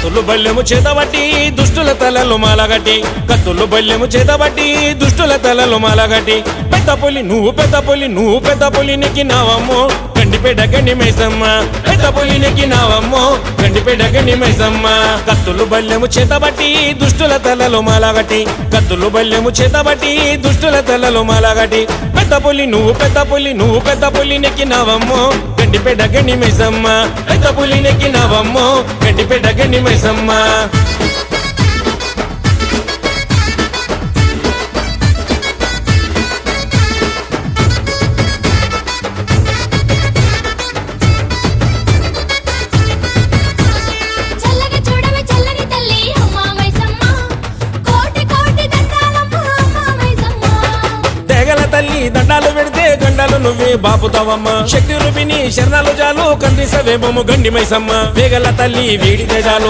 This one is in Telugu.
కత్తులు బల్లెము చేతబట్టి దుష్టుల తలలు మాలగట్టి కత్తులు బల్లెము చేతబట్టి దుష్టుల తలలు మాలగట్టి పెద్ద పులి నువ్వు పెద్ద పులి నెక్కినావమ్మో గండిపేట గండి మైసమ్మ పెద్ద పులి నెక్కినావమ్మో గండిపేట గండి మైసమ్మ కత్తులు బల్లెము చేతబట్టి దుష్టుల తలలు మాలగట్టి కత్తులు బల్లెము చేతబట్టి దుష్టుల తలలు మాలగట్టి పెద్ద పులి నువ్వు పెద్ద పులి నెక్కినావమ్మో గండిపేట గండి మైసమ్మ పెద్ద పులి నెక్కినావమ్మో గండిపేట గండి మైసమ్మ చల్లగా చూడవే చల్లని తల్లి అమ్మ మైసమ్మ కోటి కోటి దండాలమ్మ అమ్మ మైసమ్మ తెగల తల్లి దండాలు పెడితే గండాలు నువ్వే బాపుతావమ్మ శక్తి రూపిణి శరణాలు జాలు కందిసవేమము గండి మైసమ్మ తెగల తల్లి వీడి తేజాలు